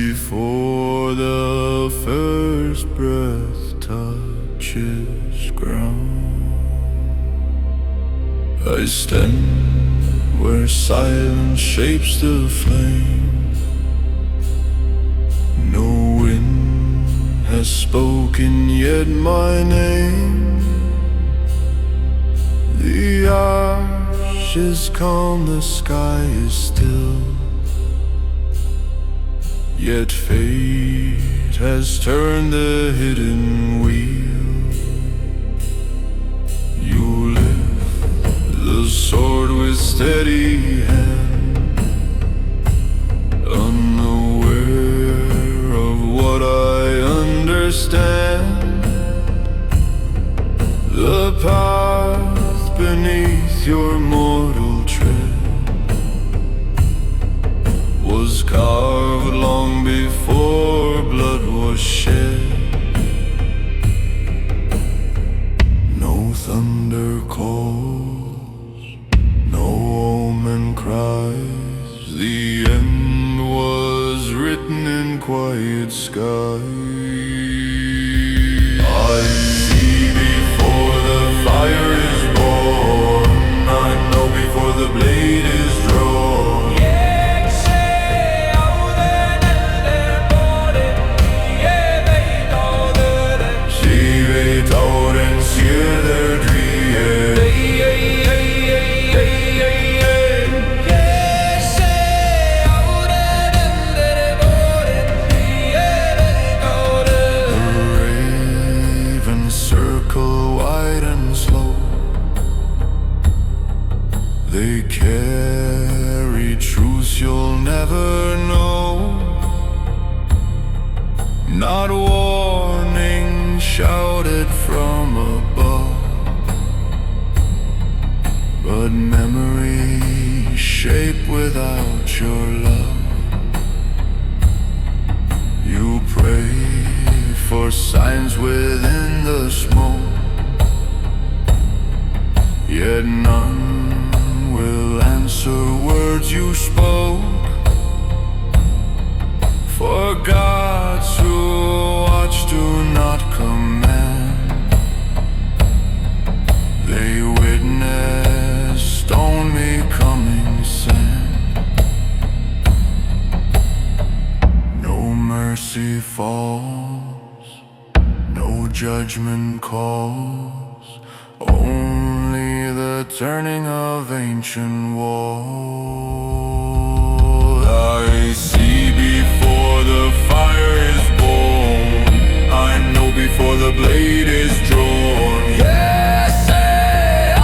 Before the first breath touches ground, I stand where silence shapes the flame. No wind has spoken yet my name. The ashes calm, the sky is still, yet fate has turned the hidden wheel. You lift the sword with steady hand, unaware of what I understand. The path beneath your mortal tread was carved long before blood was shed. No thunder calls, no omen cries. The end was written in quiet sky. I see before the fire is born, I know before the blade is drawn. They carry truths you'll never know, not warning shouted from above, but memory shaped without your love. You pray for signs within the smoke, yet none will answer words you spoke. For gods who watch do not command, they witnessed only coming sand. No mercy falls, no judgment calls, only the turning of ancient walls. I see before the fire is born, I know before the blade is drawn. Yes,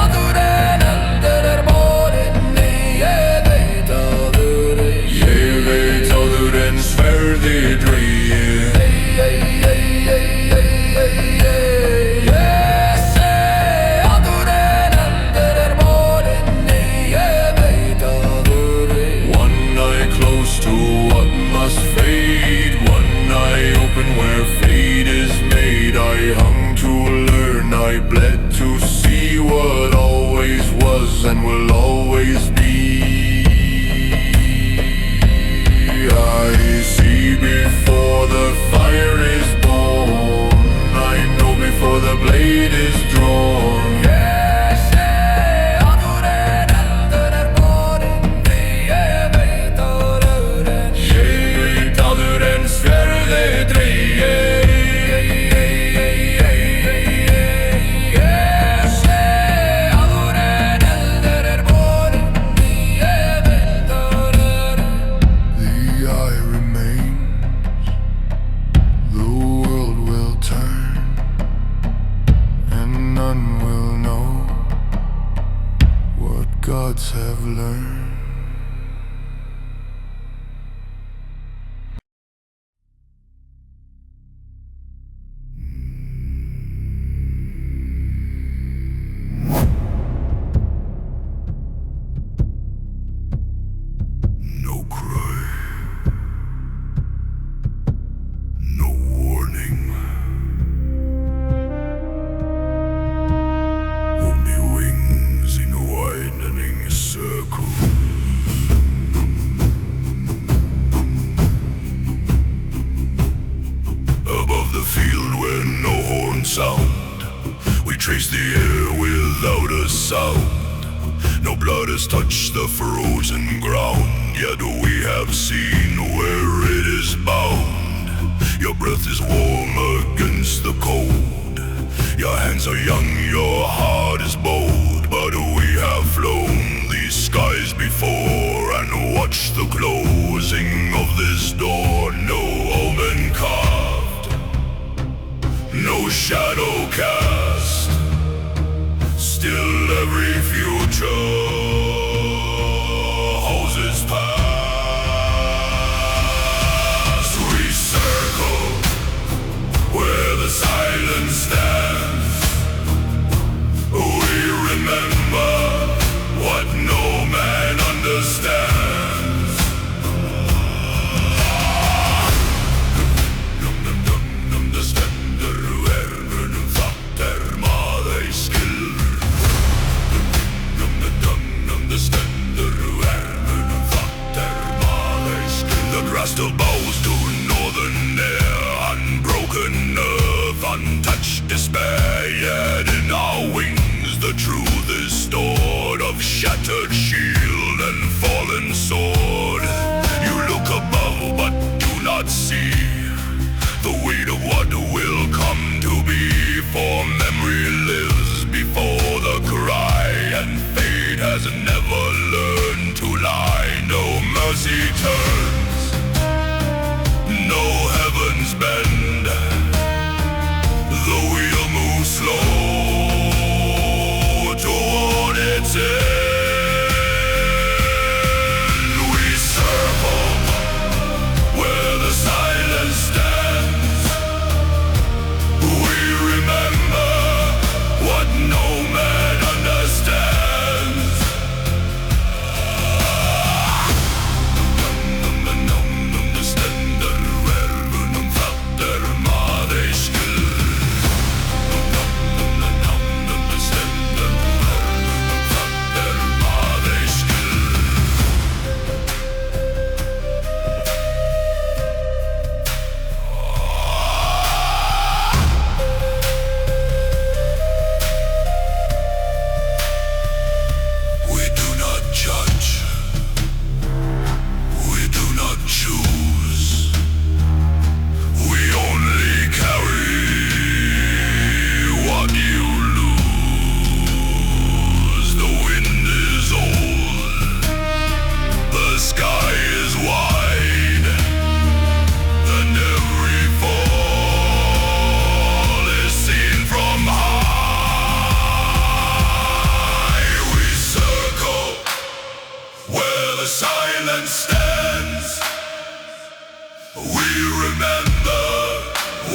áður eldr borinn, ég veit áður, ég veit áður en sverðið dregið. Where fate is made, I hung to learn, I bled to see what always was and will always be. I see before the fire is born, I know before the blade is drawn. Gods have learned. own sound. We trace the air without a sound. No blood has touched the frozen ground, yet we have seen where it is bound. Your breath is warm against the cold. Your hands are young, your heart is bold. But we have flown these skies before and watched the closing of this door. No omen carved, no shadow cast. Still every future holds its past. We circle where the silence stands. We remember what no man understands. Det stender verden fatter maður skill. Det stender verden fatter maður skill. The grass still bows to northern air, unbroken earth, untouched despair. Yet in our wings the truth is stored, of shattered shield and fallen sword. You look above but do not see the weight of what will come to be. For memory lives before the cry, and fate has never learned to lie. No mercy turns, no heavens bend. The wheel moves slow toward its end. We circle where the silence stands. We remember what no man understands. Det stender verden fatter maður skill. Det stender verden fatter maður skill. We do not judge, we do not choose. We only carry what you lose. The wind is old, the sky is wide, and every fall is seen from high. We circle where the silence stands. We remember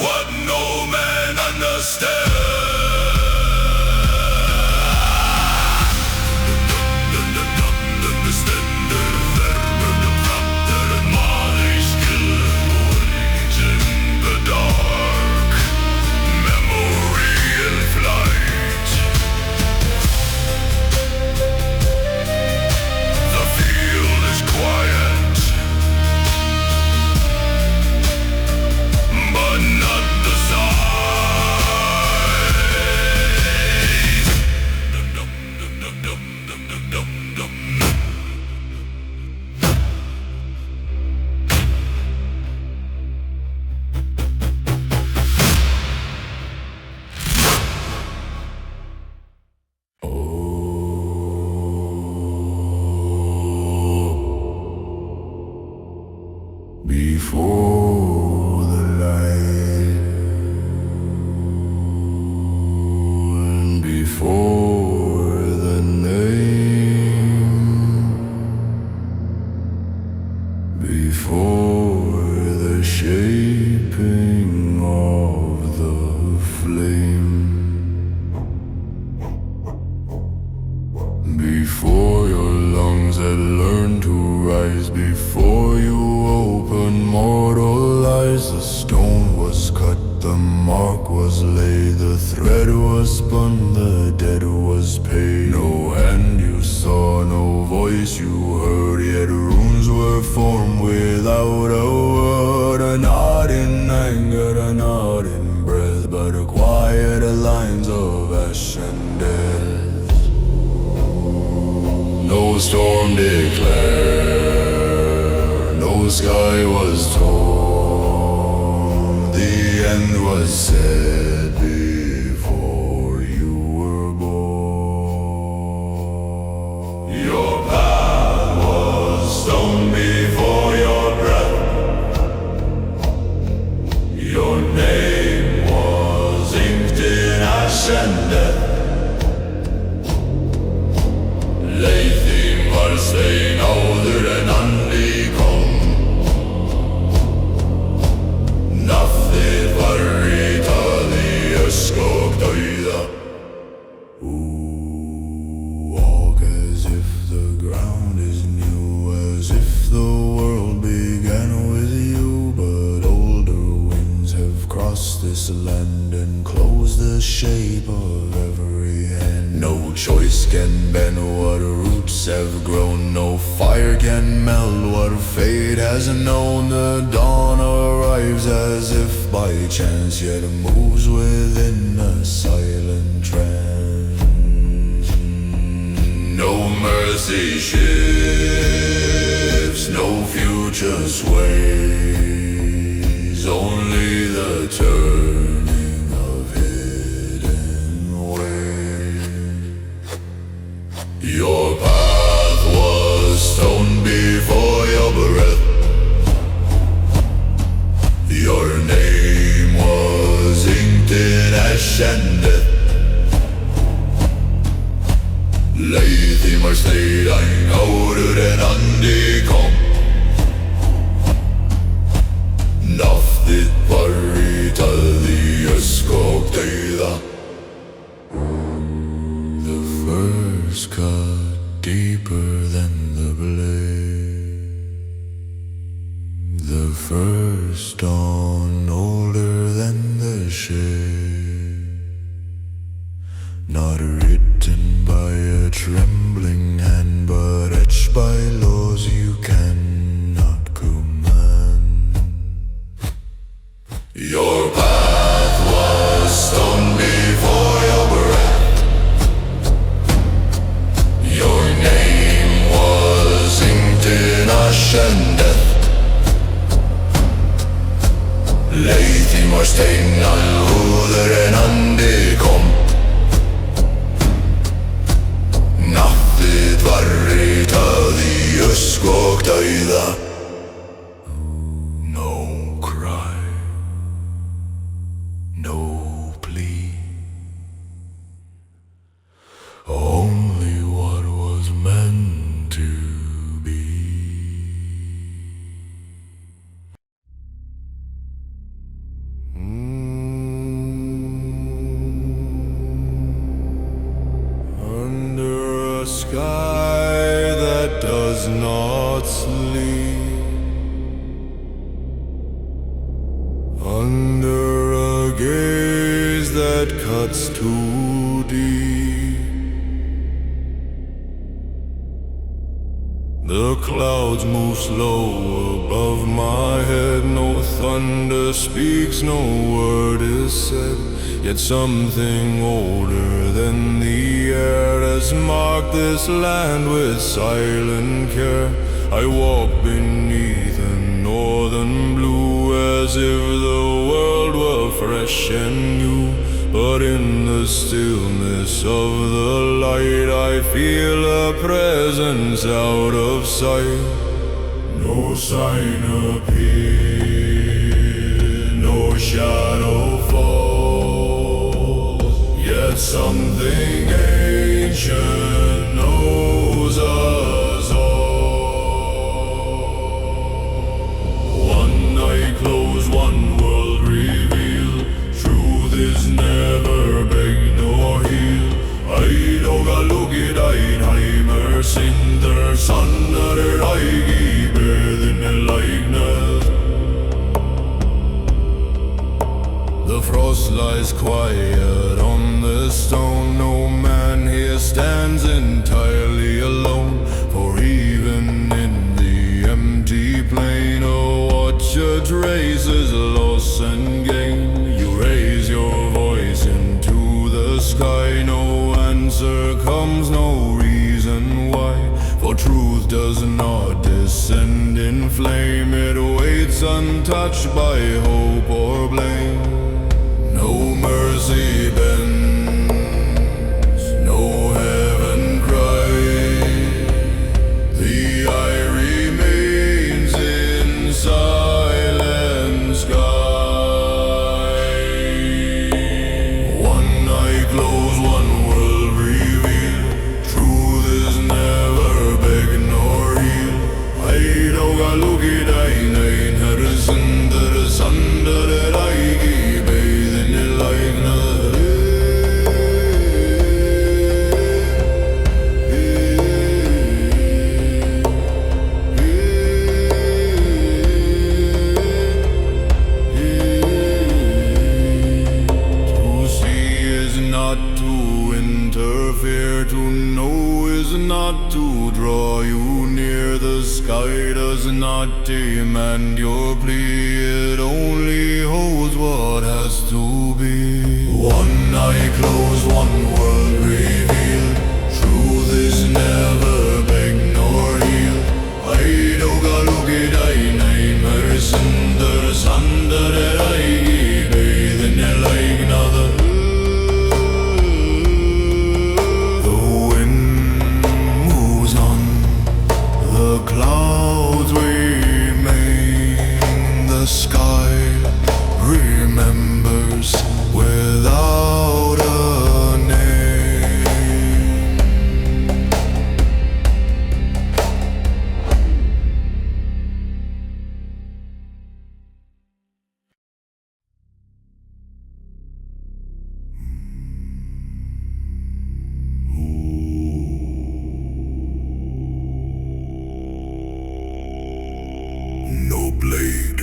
what no man understands. Det stender verden fatter maður skill. In the dark, memory in flight. The field is quiet, but not the sight. Before the light, and before the name, before the shaping of the flame, before your lungs had learned to rise, before you open mortal eyes. The stone was cut, the mark was laid, the thread was spun, the debt was paid. No hand you saw, no voice you heard, yet runes were formed without a word. A nod in anger, a nod in breath, but a quiet the lines of ash and death. No storm declared, no sky was torn. The end was said before you were born. Your path was stone before your breath. Your name was inked in ash and death. Leiðin var stein áður en andi kom. Nafnið var ritað í öskok dauða. Walk as if the ground is new, as if the world began with you. But older winds have crossed this land and closed the shape of every hand. No choice can bend what roots have grown. No fire can melt what fate has known. The dawn arrives as if by chance, yet moves within a silent trance. No mercy shifts, no future sways, only the turning of hidden ways. Your path was stone before your breath. Your name was inked in ash and death. Leiðin var stein áður en andi kom. Nafnið var ritað í öskok dauða. The first cut deeper than the blade. The first dawn older than the shade. Not written by a trembling hand, but etched by laws you cannot command. Your path was stone before your breath. Your name was inked in ash and death. Leiðin var stein áður en andi kom. Nafnið var ritað í öskok dauða. No cry, no plea, only what was meant to be. Under a sky that does not sleep, under a gaze that cuts too deep, the clouds move slow above my head. No thunder speaks, no word is said. Yet something older than the air has marked this land with silent care. I walk beneath a northern blue, as if the world were fresh and new. But in the stillness of the light, I feel a presence out of sight. No sign appears, no shadow falls, yet something ancient knows us all. One night closed, one world revealed. Truth is never begged nor healed. I don't got look at Einheimer Sindr Sannare Eigi beðin likeness. The frost lies quiet on the stone. No man here stands entirely alone. For even in the empty plain, a watcher traces loss and gain. You raise your voice in answer comes, no reason why. For truth does not descend in flame, it waits untouched by hope or blame. No mercy bends, no heaven cries. The eye remains in silent sky. One eye closed, one world revealed. Truth is never beg nor heal. I don't look it, I ain't had a sunder, sunder that I keep bathing it like nothing. To see is not to interfere, to know is not to draw you near. The sky does not demand your plea, it only holds what has to be. One eye closed, one world revealed. Truth is never beg nor healed. I don't look it, I ain't sunder, sunder that I keep bathing it like nothing. The wind moves on, the clouds remain, the sky remembers without a name. No blade,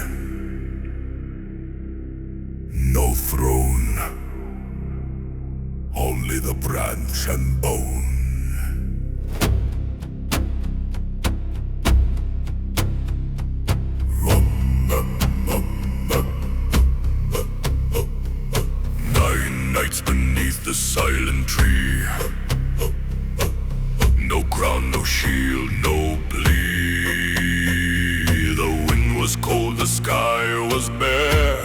no throne, only the branch and bone. Nine nights beneath the silent tree. No crown, no shield, no plea. The wind was cold, the sky was bare,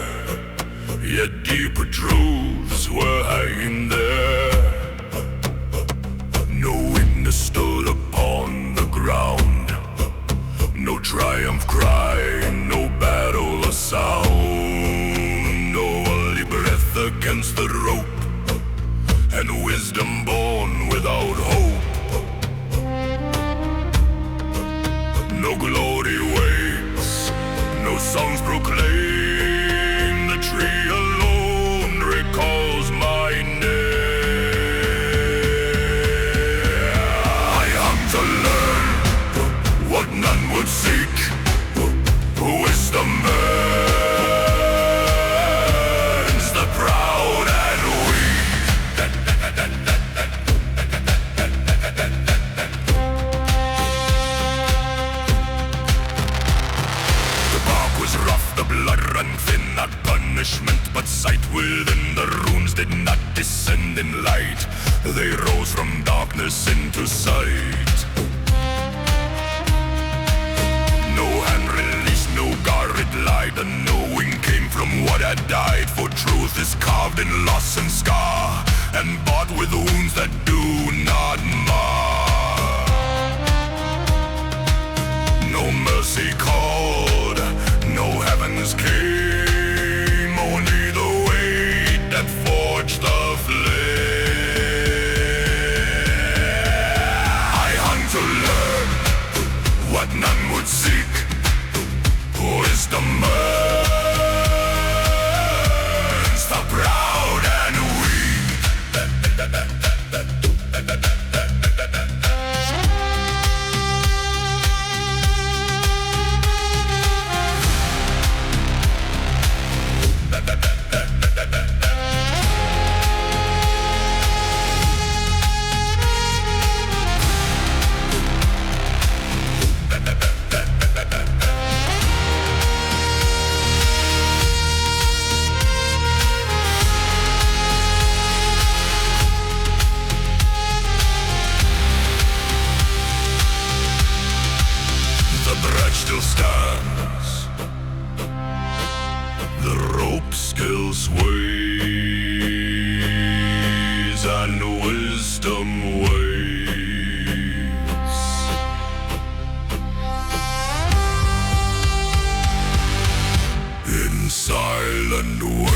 yet deeper truths were hanging there. No witness stood upon the ground, no triumph cry, no battle a sound. No only breath against the rope, and wisdom born without hope. No glory waits, no songs proclaim. The tree alone recalls my name. I hung to learn what none would seek. Wisdom burns the proud and weak. The blood ran thin, not punishment but sight. Within the runes did not descend in light, they rose from darkness into sight. No hand released, no guard lied. The knowing came from what had died. For truth is carved in loss and scar, and bought with wounds that do not mar. No mercy called, no heavens came, only the weight that forged the flame. I hung to learn what none would seek. Wisdom burns the proud and weak. wisdom waits. In silent ways.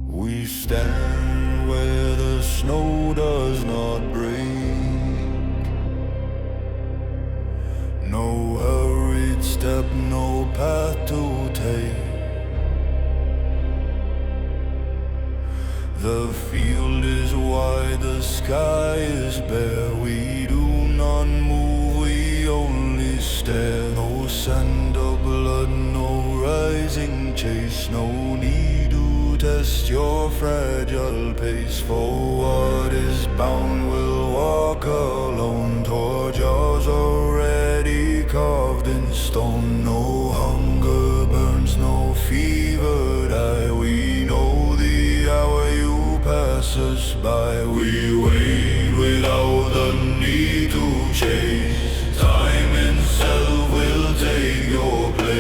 We stand where the snow does not break. No hurried step, no path to take. The field is wide, the sky is bare. We do not move, we only stare. No scent of blood, no rising chase. No need to test your fragile pace. For what is bound will walk alone toward yours already carved in stone. No hunger burns, no fever die. We know the hour you pass us by. We wait without the need to chase. Time itself will take your place.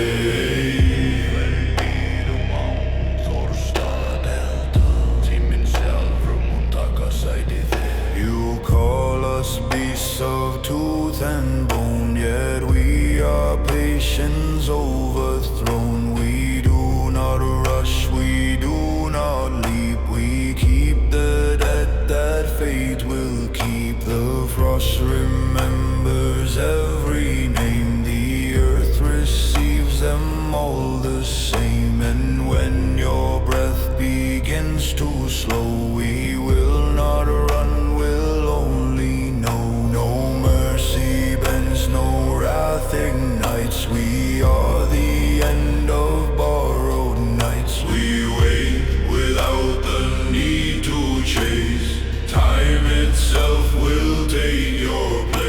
You call us beasts of tooth and bone, yet we are patience overthrown. We do not rush, we do not leap. We keep the dead that fate will keep. The frost remembers every name. The earth receives them all the same. And when your breath begins to slow, we will not run, we'll only know. No mercy bends, no wrath ignites. We are the end of borrowed nights. We wait without the need to chase. Time itself will take your place.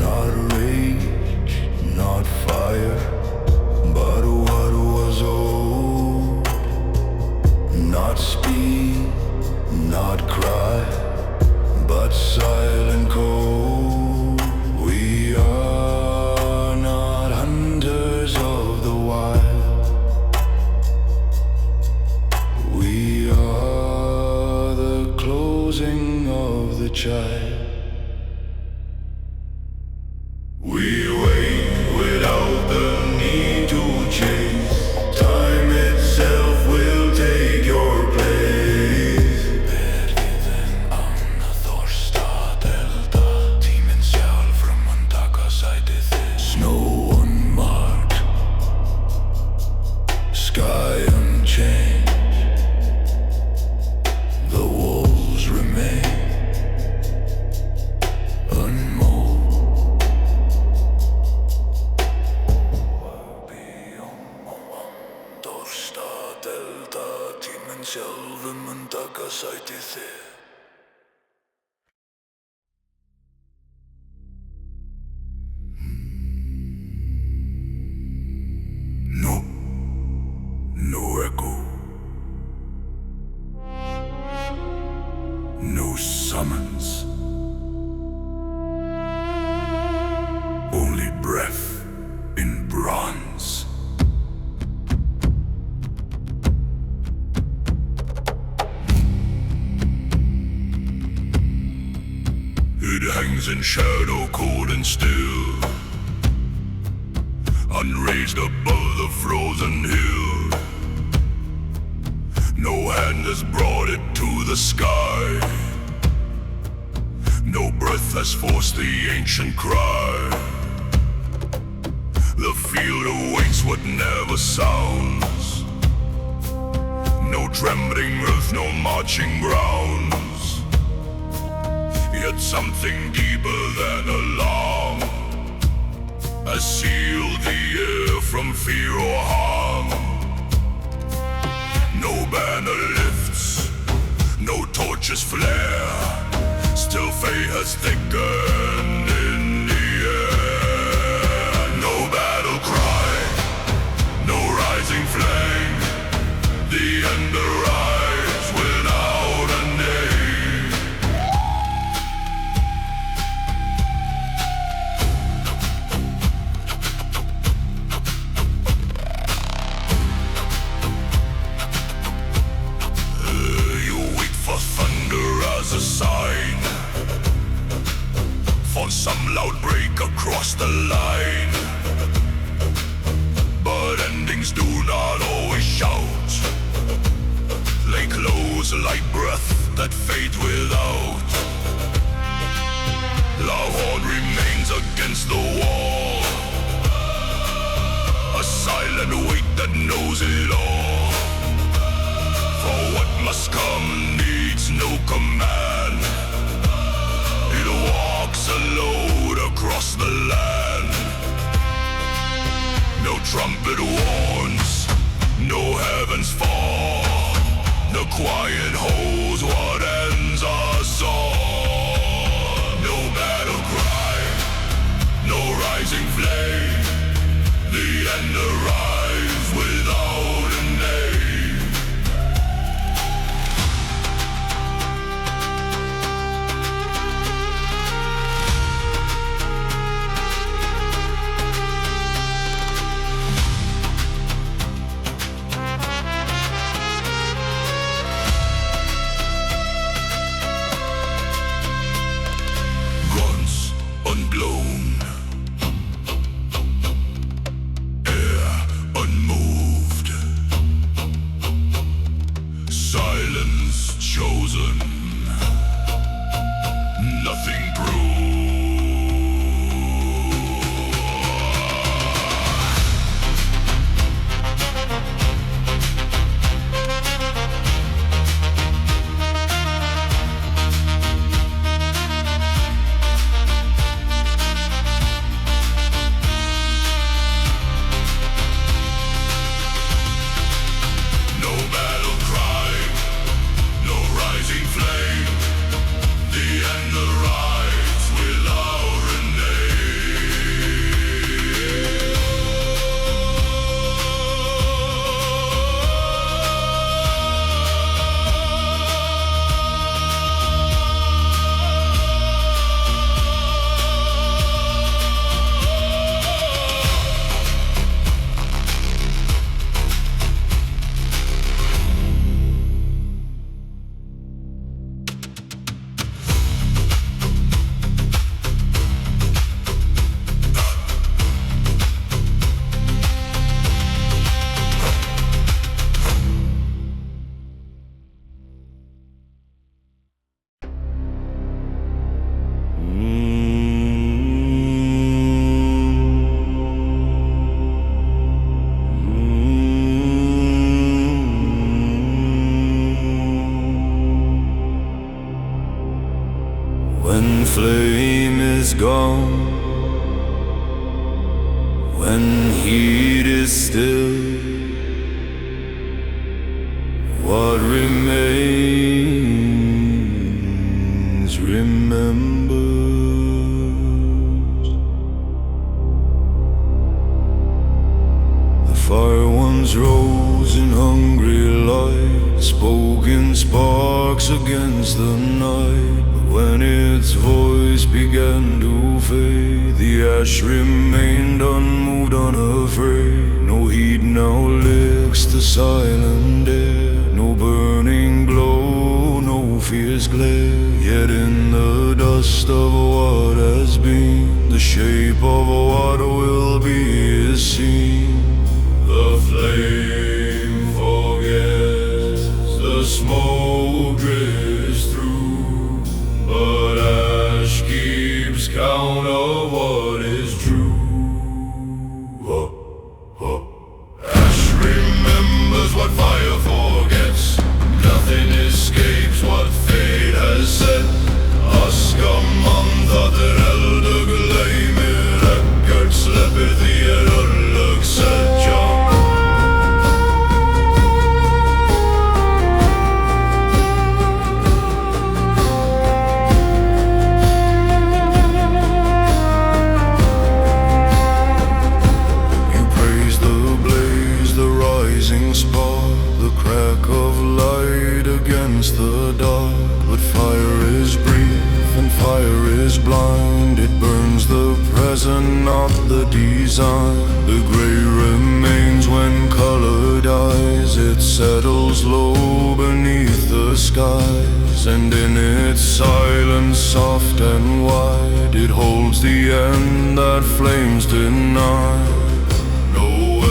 Not rage, not fire, but what was old. Not speed, not cry, but silent cold. We are not hunters of the wild. We are the closing of the child. We wait without the need to chase. Time itself will take your place. Verðin anna þorsta delta. Tíminn sjálfur mun taka sæti þitt. Snow unmarked, sky unchanged. The walls remain unmoved. Tíminn sjálfur mun taka sæti þitt. No echo. No summons. Only breath in bronze. It hangs in shadow, cold and still. unraised above the frozen hill. No hand has brought it to the sky. No breath has forced the ancient cry. The field awaits what never sounds. No trembling earth, no marching grounds. Yet something deeper than alarm has sealed the air from fear or harm. No banner lifts, no torches flare. Still fate has thickened in the air. No battle cry, no rising flame. The end arrives without a name. You wait for thunder as a sign, for some loud break across the line. But endings do not always shout. They close like breath that fades without. Love horn remains against the wall, a silent weight that knows it all. For what must come needs no command. It walks alone across the land. No trumpet warns, no heavens fall. The quiet holds what ends our song. No battle cry, no rising flame. The end arrives without a name. When flame is gone, when heat is still, what remains remembers. The fire once rose in hungry light, spoken sparks against the night. When its voice began to fade, the ash remained unmoved, unafraid. No heat now licks the silent air, no burning glow, no fierce glare. Yet in the dust of what has been, the shape of what will be is seen. The flame forgets, the smoke drifts through, but ash keeps count of what is true. Ash remembers what fire forgets. Nothing escapes what fate has set. Askamantaður eldr gleymir ekkert, sleppir því örlög setja. You praise the blaze, the rising spark, the crack of light against the dark. But fire is brief and fire is blind. It burns the present, not the design. The gray remains when color dies. It settles low beneath the skies, and in its silence, soft and wide, it holds the end that flames deny. No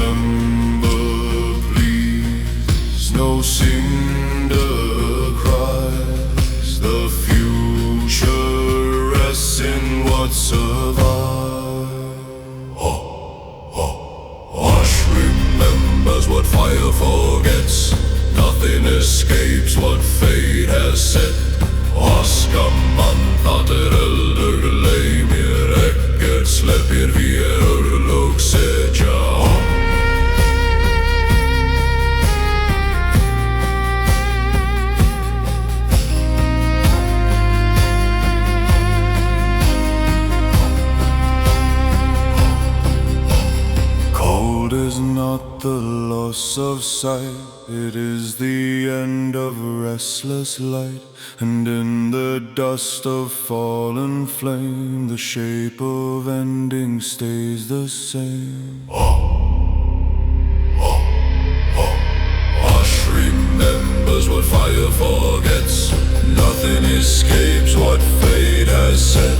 ember please, no cinder cries. The future rests in what survives. Ash remembers what fire forgets. Nothing escapes what fate has set. Askamantaður eldr gleymir ekkert, sleppir því örlög setja. Cold is not the loss of sight, it is the end of restless light. And in the dust of fallen flame, the shape of ending stays the same. Ash remembers what fire forgets. Nothing escapes what fate has set.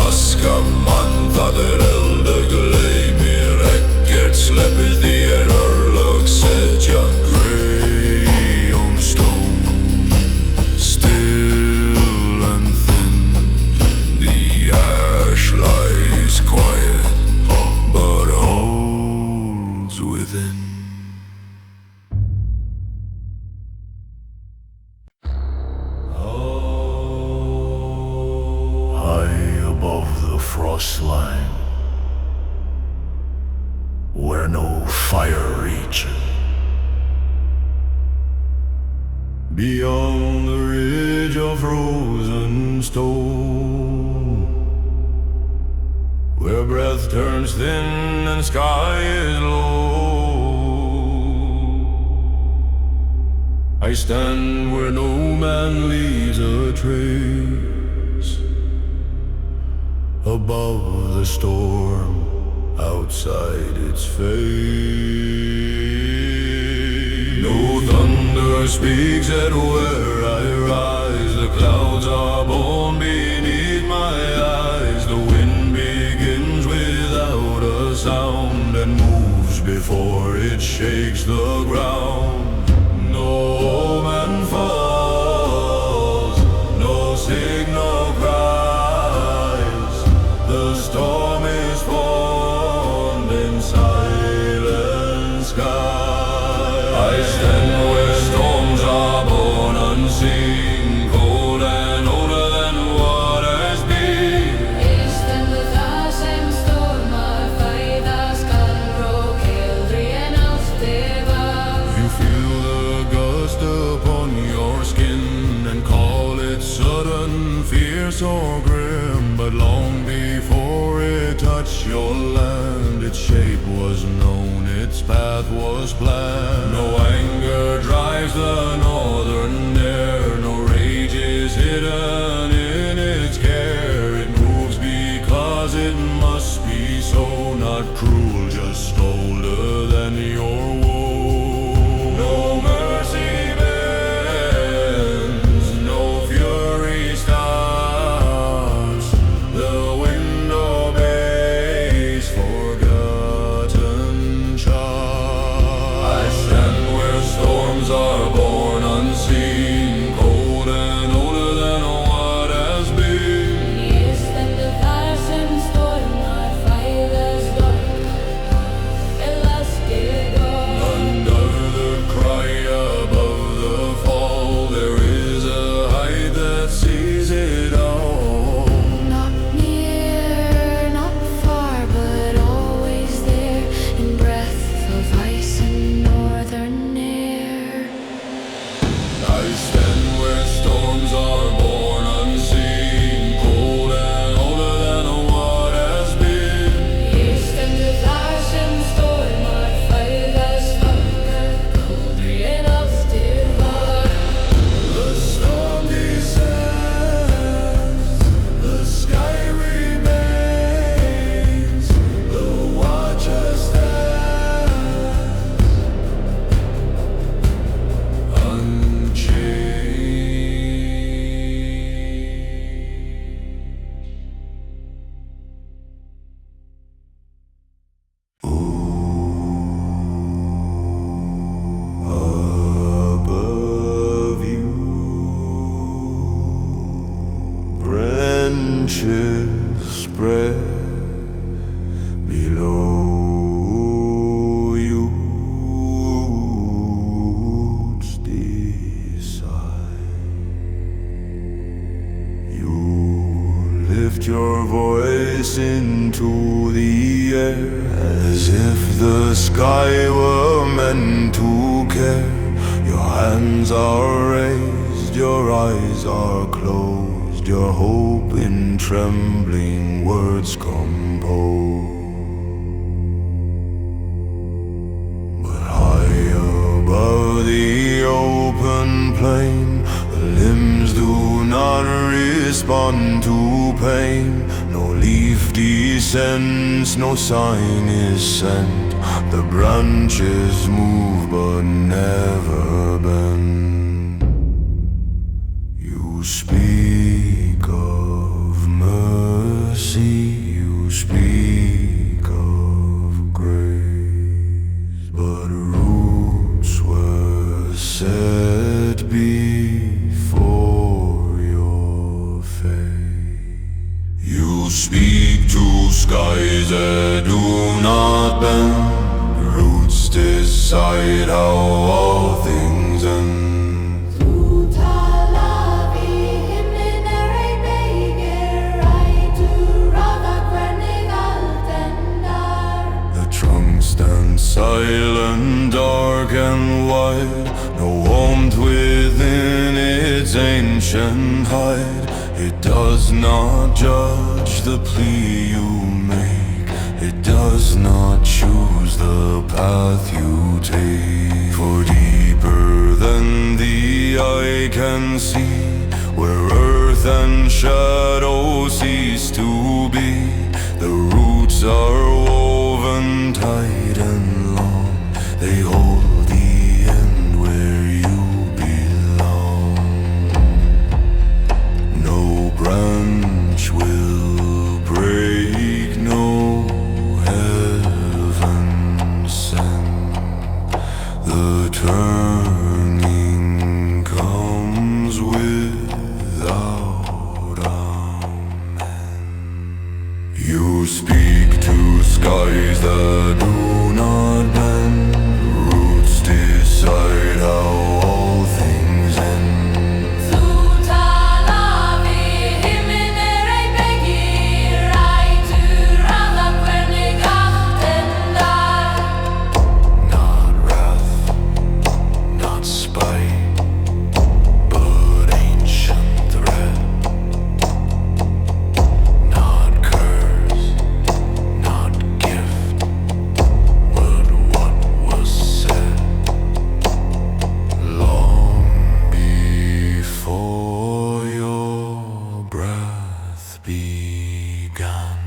Askamantaður eldr gleymir ekkert, sleppir því örlög setja. Grey on stone, still and thin, the ash lies quiet, but holds within. High above the frost line, where no fire reaches, beyond the ridge of frozen stone, where breath turns thin and sky is low, I stand where no man leaves a trace, above the storm, outside its fate. No thunder speaks at where I rise. The clouds are born beneath my eyes. The wind begins without a sound and moves before it shakes the ground. No man falls, no signal cries. The storm is formed in silent sky. I stand where storms are born unseen, cold and older than what has been. Ístendur það sem stormar fæða skal rók eldri en ásteva. You feel the gust upon your skin and call it sudden, fierce or grim. But long before it touched your land, its shape was known, its path was planned. No anger drives the northern air, no rage is hidden in its care. It moves because it must be so, not cruel, just older than your woe. No mercy bends, no fury stops. The wind obeys. into the air, as if the sky were meant to care. Your hands are raised, your eyes are closed, your hope in trembling words compose. But high above the open plain, the limbs do not respond to pain. No leaf descends, no sign is sent. The branches move but never bend. You speak of mercy, you speak of grace, but roots were set before your face. You speak to skies that do not bend. Roots decide how all things end. The trunk stands silent, dark and wide, no warmth within its ancient hide. It does not judge the plea you make, it does not choose the path you take. For deeper than the eye can see, where earth and shadow cease to be, the roots are woven tight and long. They hold the end where you belong. No branch will break, no heaven send. The turning comes without amen. You speak to skies that do not bend. Roots decide how all things end. Not wrath, not spite, but ancient threat. Not curse, not gift, but what was said long before your breath began.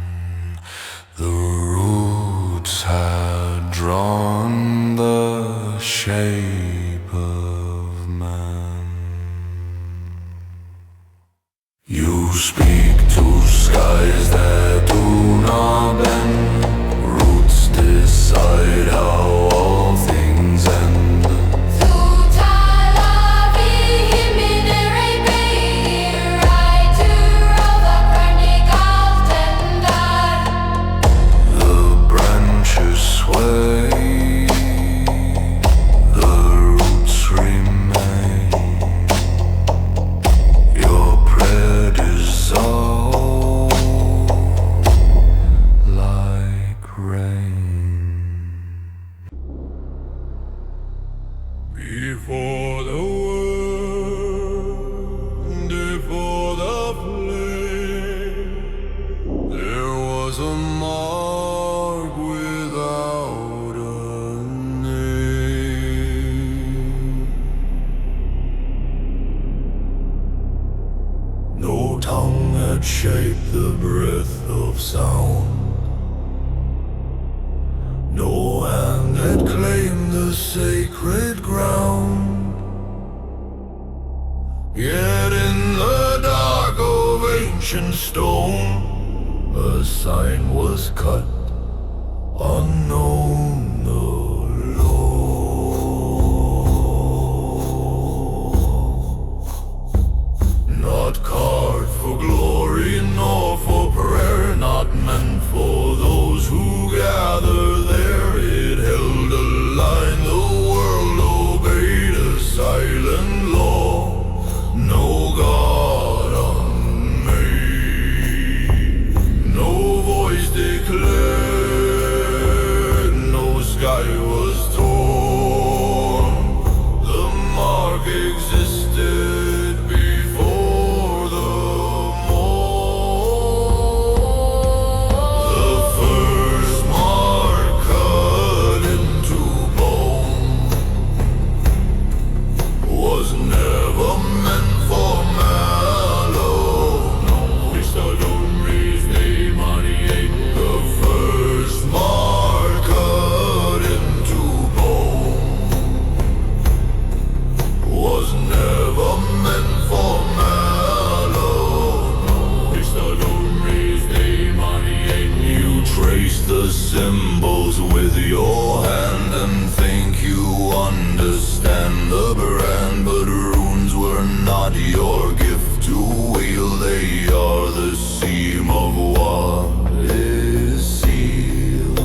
The roots had drawn the shape of man. You speak to skies that do not bend. Roots decide how all things end. The branches sway, the roots remain. Your prayer dissolves like rain. Before the world, before the flame, there was a mark without a name. No tongue had shaped the breath of sound. No hand had claimed the sacred ground. Yet in the dark of ancient stone, a sign was cut, unknown alone. Not carved for glory nor for prayer, not meant for those who gather there. It held a line, the world obeyed a silent law. No God unmade, no voice declared. symbols with your hand and think you understand the brand, but runes were not your gift to wield. They are the seam of what is sealed.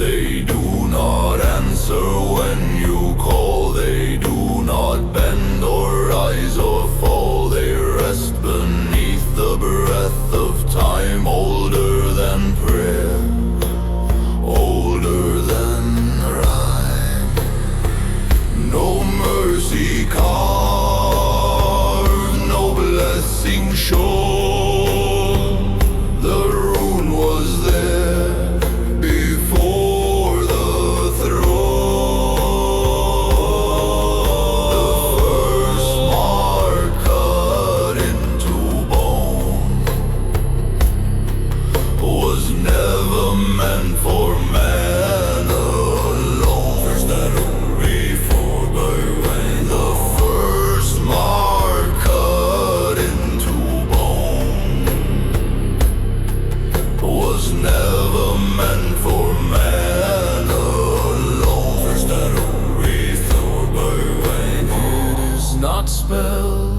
They do not answer when you call. They do not bend or rise or fall. They rest beneath the breath of time, older than prayer, older than rhyme. No mercy carved, no blessing shown. The rune was there before the throne. The first mark cut into bone was never meant for man alone. First that before Vargrøk. The first mark cut into bone was never meant for man alone. First that before Vargrøk. It is not spell,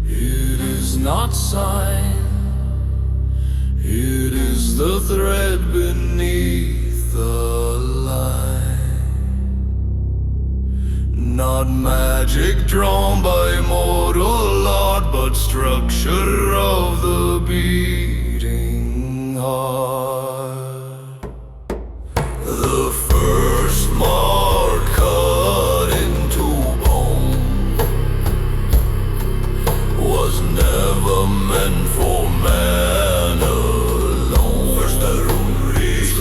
it is not sign. It is the thread beneath the line. Not magic drawn by mortal art, but structure of the beating heart. The first mark cut into bone was never meant for man alone. First the rune reads,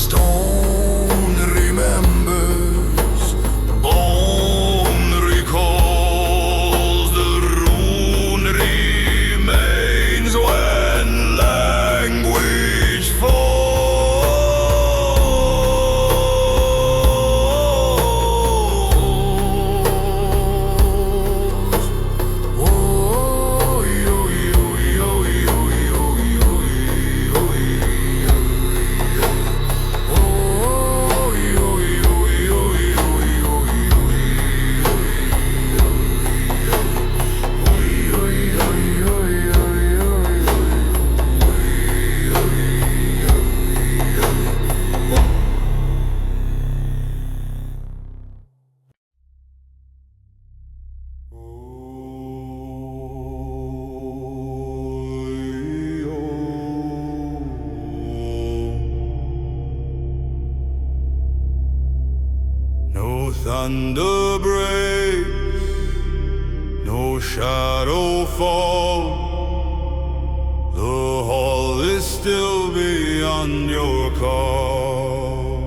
stone remembers, bone recalls. The rune remains when language falls. Oh, yo, yo, yo, yo, yo, yo, yo, yo. Oh, yo, yo, yo, yo, yo, No thunder breaks, no shadow falls. The hall is still beyond your call.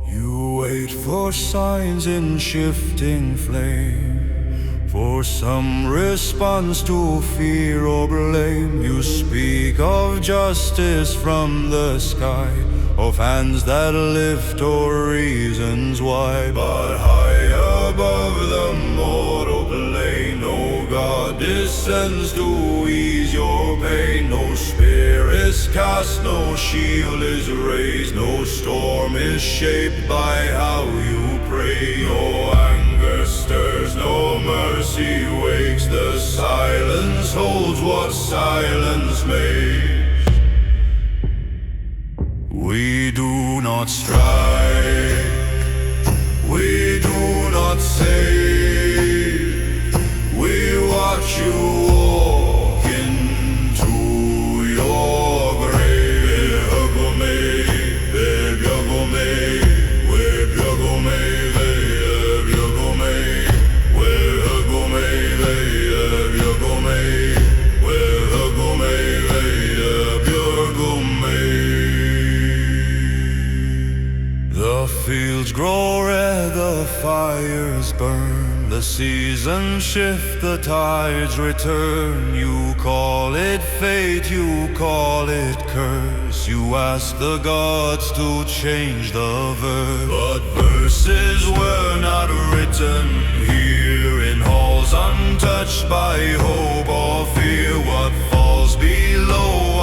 You wait for signs in shifting flame, for some response to fear or blame. You speak of justice from the sky, of hands that lift or reasons why. But high above the mortal plane, no God descends to ease your pain. No spear is cast, no shield is raised, no storm is shaped by how you pray. No anger stirs, no mercy wakes. The silence holds what silence makes. We do not strive, we do not save. We watch you walk into your grave. The fields grow red, the fires burn, the seasons shift, the tides return. You call it fate, you call it curse. You ask the gods to change the verse, but verses were not written here in halls untouched by hope or fear. What falls below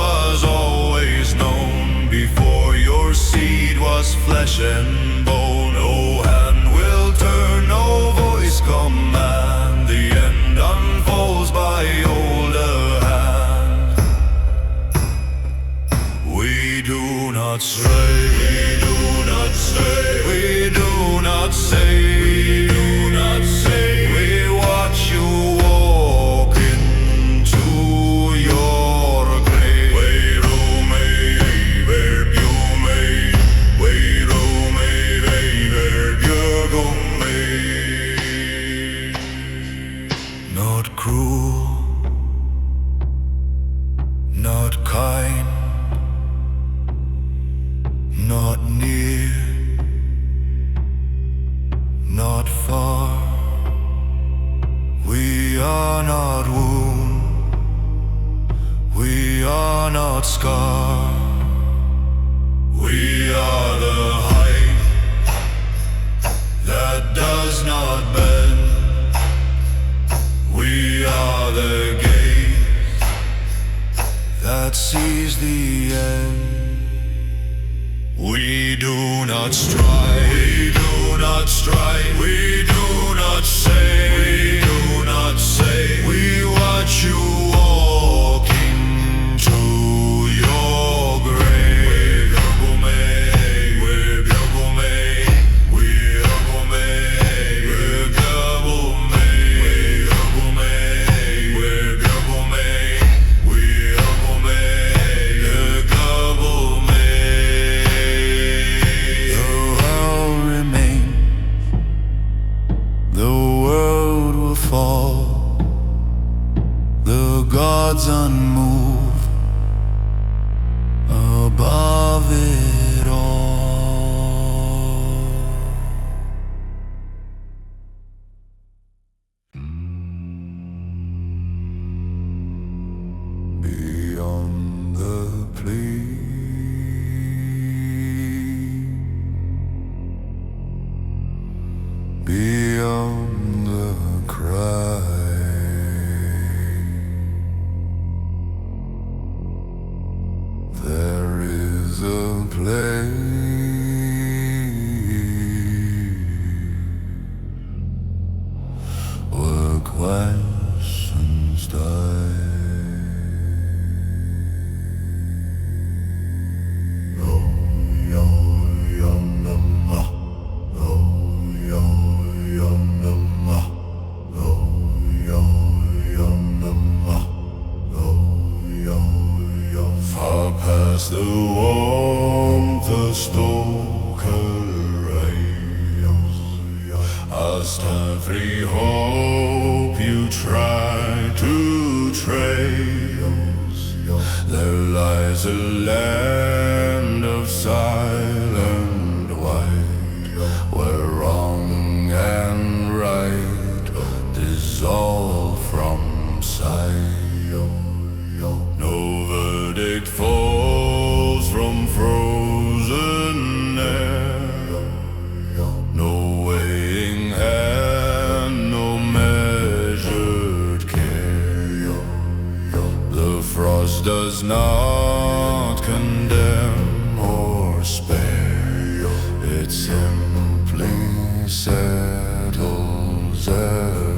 not stray, we do not stray, we do not say, we do not say, we watch you walk into your grave. Where mig, where bjør mig, where mig, where bjør mig. Not cruel, not kind, not near, not far. We are not wound, we are not scar. We are the height that does not bend. We are the gaze that sees the end. We do not strive, we do not strive, we do not say, we do not say, we watch you walking to your grave. Gods unmoved above it all. Beyond the plea, beyond the cry, there is a place where questions die. The warmth of stoker rails, as every hope you try to trace, there lies a land of silent white, where wrong and right dissolve from sight. No verdict falls from frozen air, no weighing hand, no measured care. The frost does not condemn or spare, it simply settles everywhere.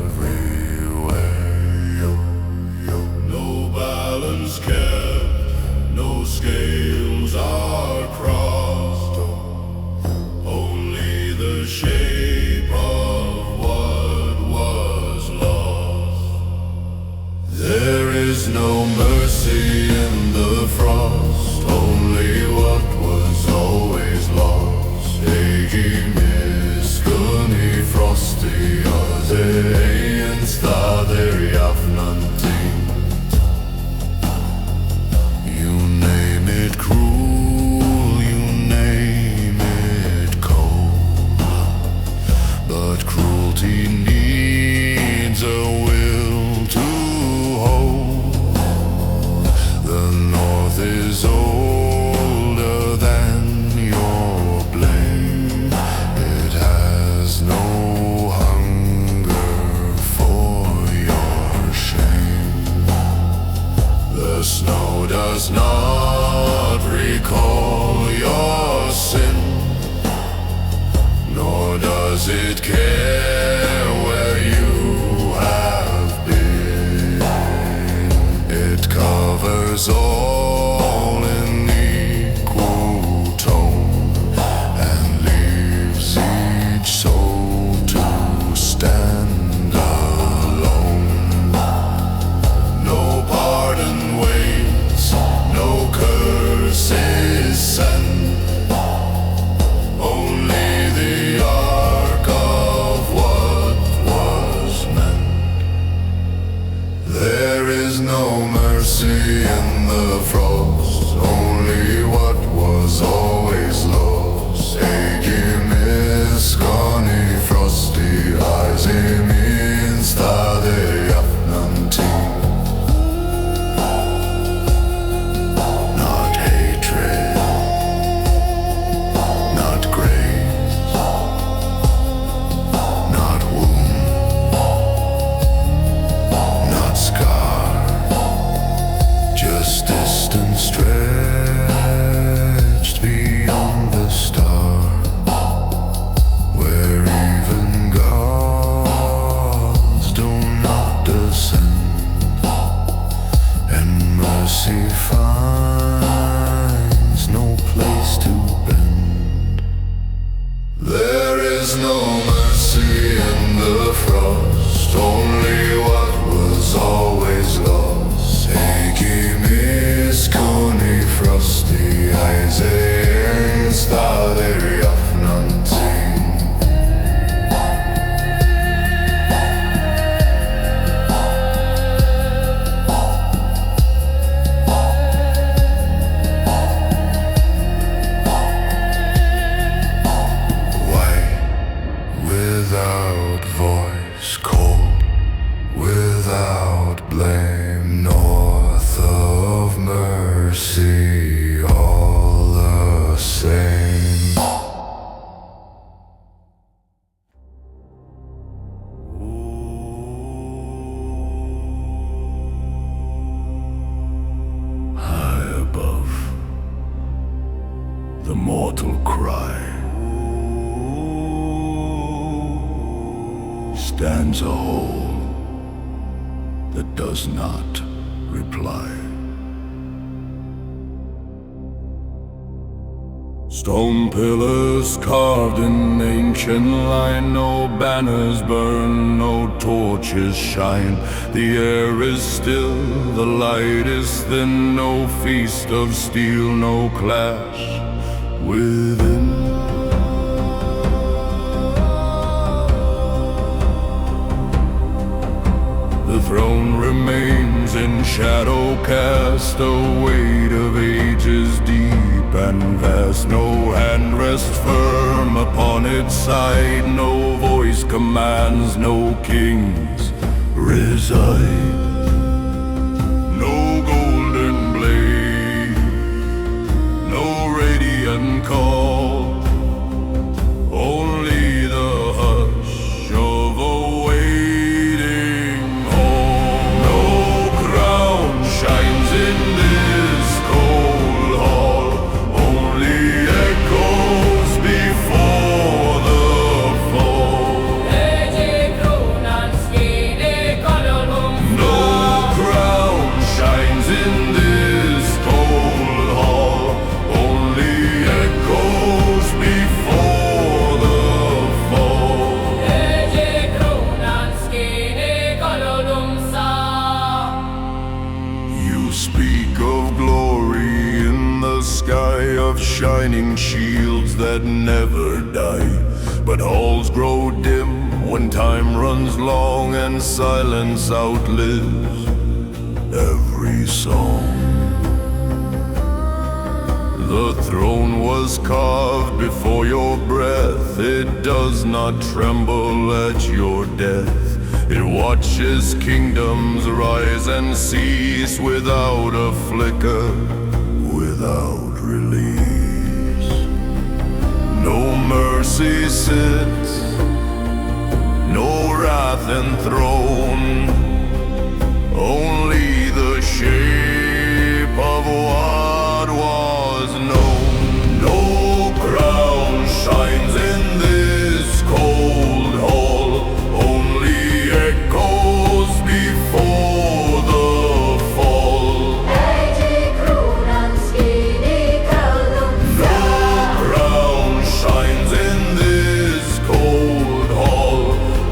No balance kept, no scales are crossed, only the shape of what was lost. There is no mercy in the frost, only what was always lost. Egi miskunni frosti, og det en staðir jafnan ting. You name it cruel, you name it cold, but cruelty needs a will to hold. The north is older than your blame, it has no hunger for your shame. The snow does not recall your sin, nor does it care where you have been. It covers all in equal distance stretched beyond the stars, where even gods do not descend, and mercy finds no place to bend. There is no mercy in the frost, only what was always lost. Kunni frosti æsinn staðir jafnanting. White without voice, cold without blame, north of mercy, all the same. High above, the mortal cry stands a hole that does not reply. Stone pillars carved in ancient line, no banners burn, no torches shine. The air is still, the light is thin, no feast of steel, no clash within. The throne remains in shadow cast, a weight of ages deep and vast. No hand rests firm upon its side, no voice commands, no kings reside. No golden blade, no radiant call, only the hush of a waiting hall. No crown shines in this cold hall, only echoes before the fall. No crown shines in this cold hall, only echoes before the fall. You speak of glory in the sky, of shining shields that never die. But halls grow dim when time runs long and silence outlives every song. The throne was carved before your breath, it does not tremble at your death. It watches kingdoms rise and cease without a flicker, without release. No mercy sits, no wrath enthroned, only the shape of what was known. No crown shines in this cold hall, only echoes before the fall. No crown shines in this cold hall,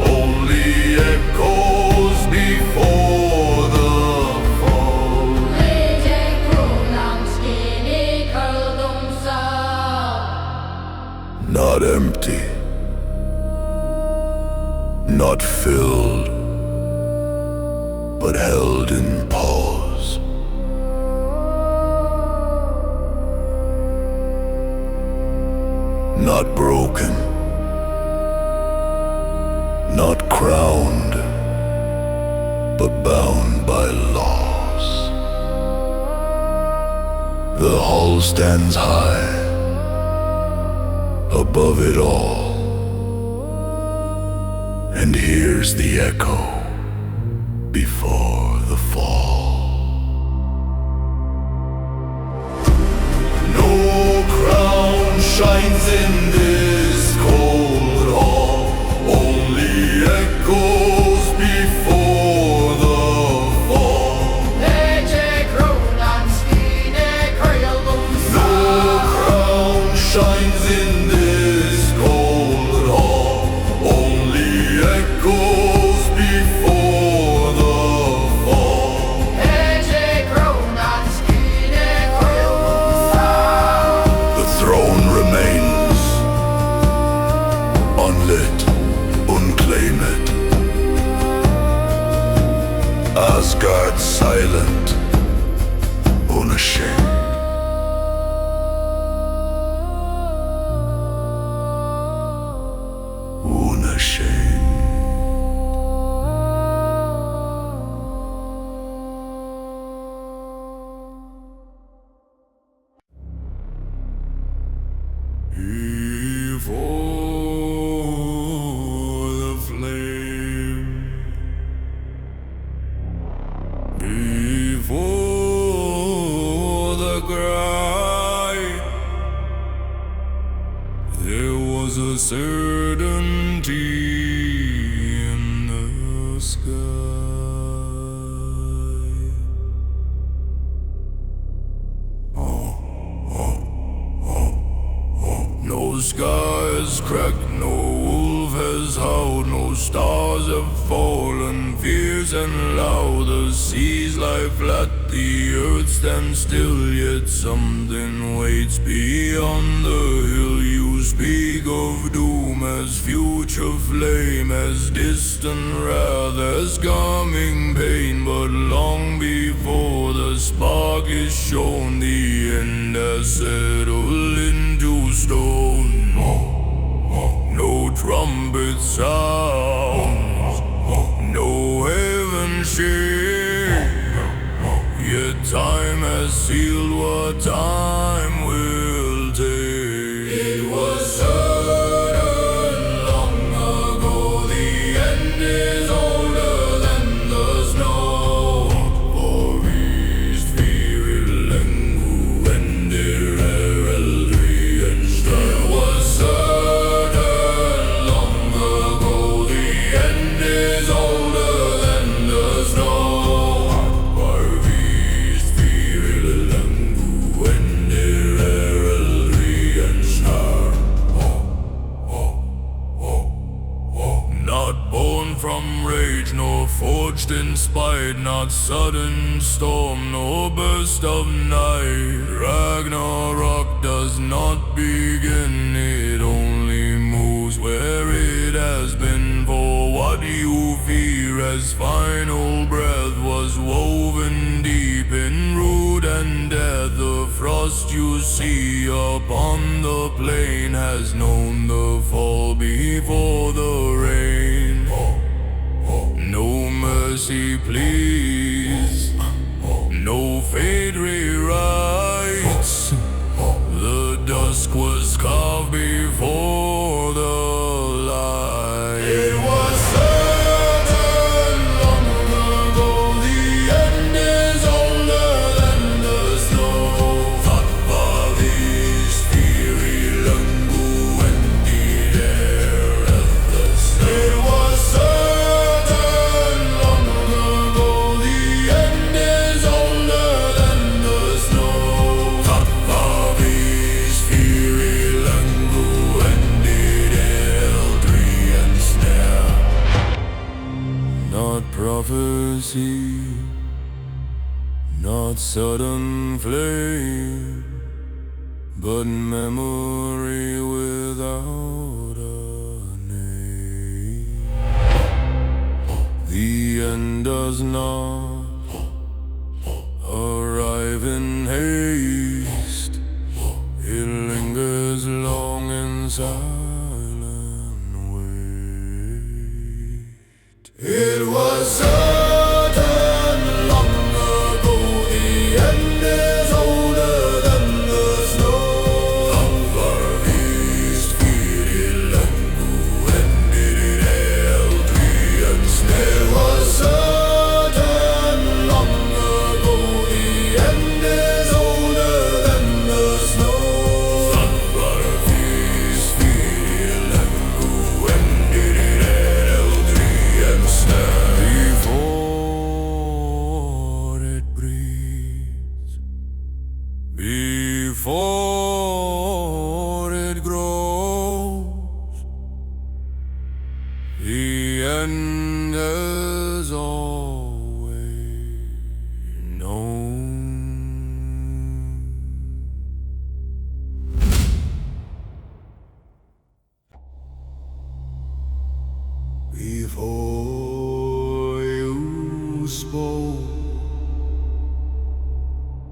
only echoes before the fall. Not empty, not filled, but held in pause. Not broken, not crowned, but bound by loss. The hall stands high, above it all, and hears the echo before the fall. shines in this cold hall. Only echoes before the fall. No crown shines in this cold hall. Only echoes before the fall. The throne remains unlit, unclaimed. Asgard silent, unashamed. Unashamed. Before the flame, before the cry, there was a certainty in the sky. No sky is cracked, no wolf has howled, no stars have fallen, fierce and loud. The seas lie flat, the earth stands still, yet something waits beyond the hill. You speak of doom as future flame, as distant wrath, as coming pain. But long before the spark is shown, the end has settled into stone. No trumpet sounds, no heaven shake, yet time has sealed what time will take. It was certain long ago, the end is older than the snow. For east fear lengu endir eldri and star. It was certain long ago, the end is older than the snow. For east fear lengu endir eldri and star. Not born from rage, nor forged in spite, not sudden storm, nor burst of night. Ragnarok does not begin, it only moves where it has been. For what you fear as final breath was woven deep in root and death. The frost you see upon the plain has known the fall before the rain. No mercy please, no fate rewrites. The dusk was carved before the light. It was certain long ago, the end is older than the snow. Fatvavis firi lungu endir eldres. It was certain long ago, the end is older than the snow. Fatvavis firi lungu endir eldri and snare. Not prophecy, not sudden flame, but memory without a name. The end does not arrive in haste, it lingers long in silent wait. It was certain long ago, the end is older than the snow. Fatvavis firi lungu endir eldri and snare. It was certain long ago, the end is older than the snow. Fatvavis before it grows. The end is always known. Before you spoke,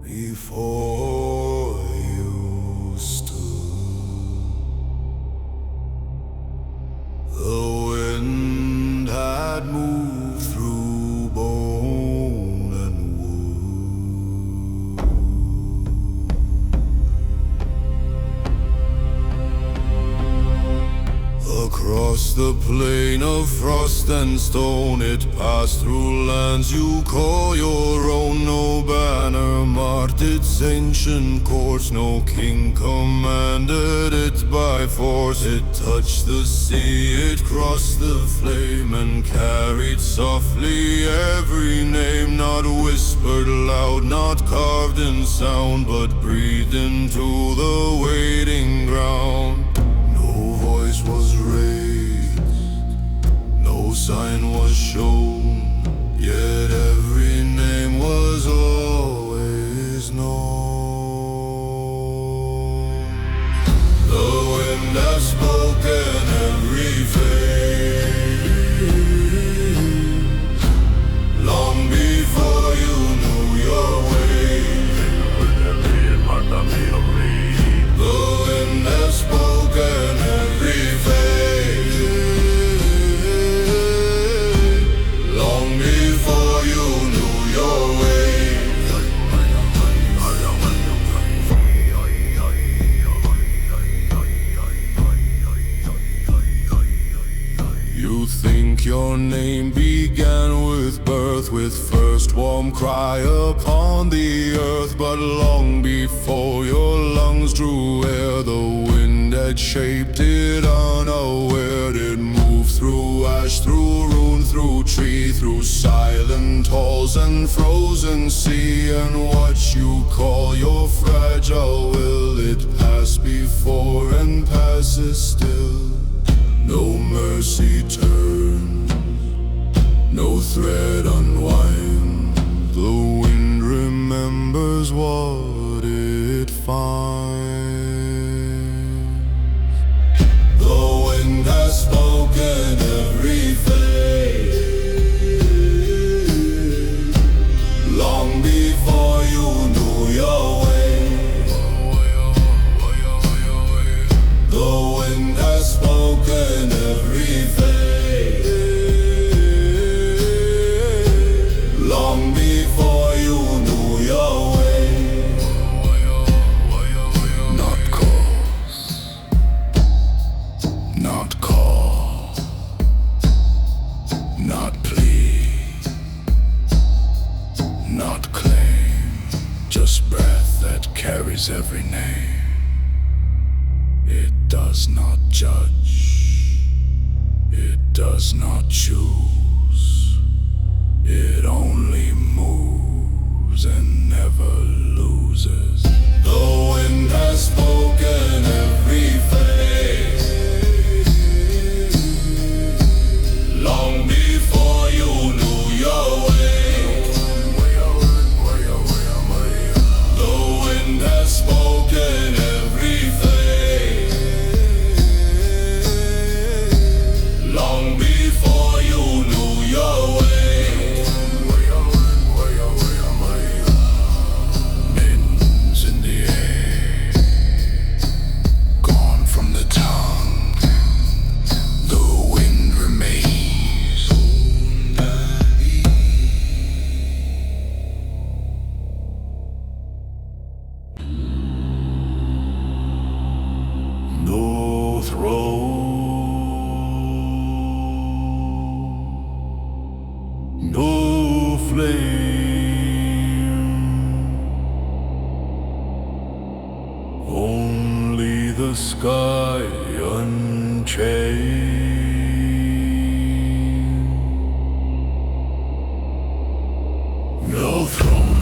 before you stood, the wind had moved through bone and wood. Across the plain of frost and stone, it passed through lands you call your own. No banner marked its ancient course, no king commanded it by force. It touched the sea, it crossed the flame, and carried softly every name. Not whispered loud, not carved in sound, but breathed into the waiting ground. No voice was raised, no sign was shown, yet every name was always known. The wind has spoken every face, long before you knew your way. The wind has spoken every face, long before you knew your way. You think your name began with birth, with first warm cry upon the earth. But long before your lungs drew air, the wind had shaped it unaware. It moved through ash, through rune, through tree, through silent halls and frozen sea. And what you call your fragile will, it passed before and passes still. No mercy turns, no thread unwind. The wind remembers what it finds. The wind has spoken every face, long before you knew your way. The wind has spoken every face, long before you knew your way. Not cause, not call, not plead, not claim, just breath that carries every name. It does not judge, it does not choose, it only moves and never loses. The wind has spoken every face, long before you knew your way. The wind has spoken every face, long before you knew your way. Winds in the air, gone from the tongue. The wind remains. No throne, no flame, only the sky unchained. No throne,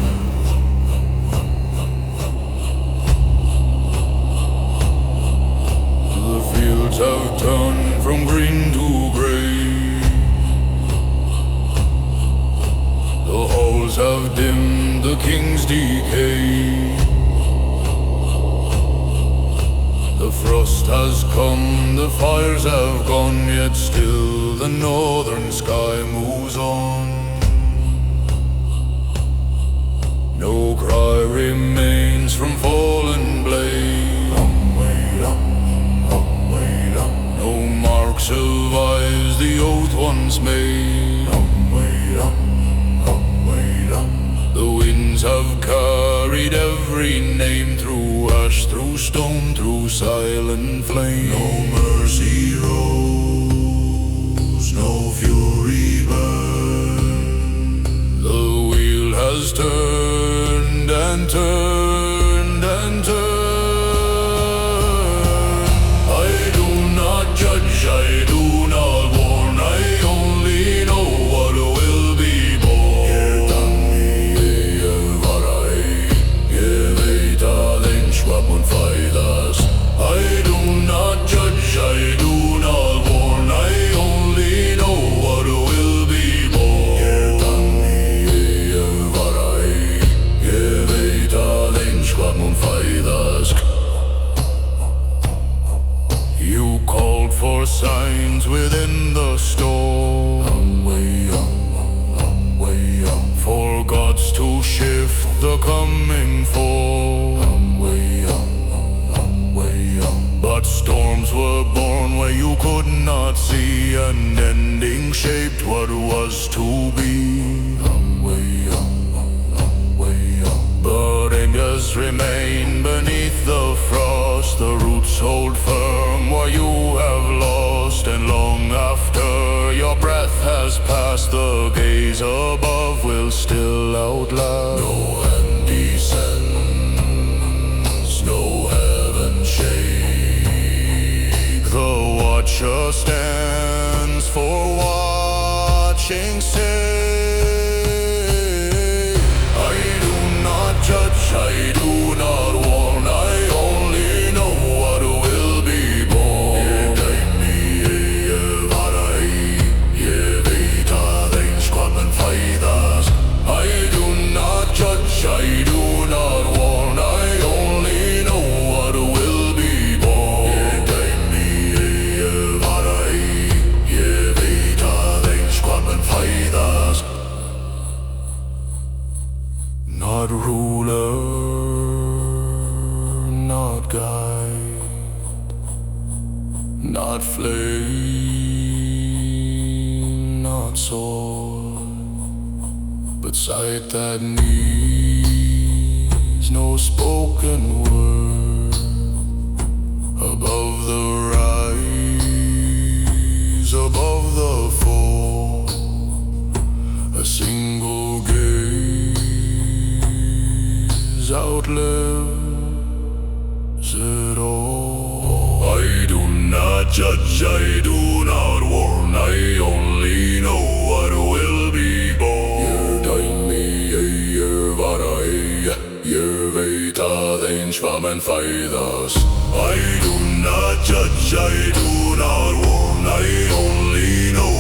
frost has come, the fires have gone, yet still the northern sky moves on. No cry remains from fallen blade. No mark survives the oath once made. The winds have carried every name, through ash, through stone, through silent flame. No mercy rose, no fury burned. The wheel has turned and turned and turned. I do not judge, I do not warn, I only know what will be born. I do not judge, I do not warn, I only know what will be born. You called for signs within the storm, for gods to shift the coming fall. But storms were born where you could not see, and ending shaped what was to be. But angels remain beneath the frost, the roots hold firm where you have lost, and long after your breath has passed, the gaze above will still outlast. No hand descends, no heaven shakes. The watcher stands for watching say. I do not judge, I do not warn, I only know what will be born. I do not judge, I do not warn, I only know what will be born. Not ruler, not guide, not flame, not sword, but sight that needs no spoken word. Above the rise, above the fall, a single gaze outlives it all. I do not judge, I do not warn, I only know what will be born. Den schwammen feidas. I do not judge, I do not warn, I only know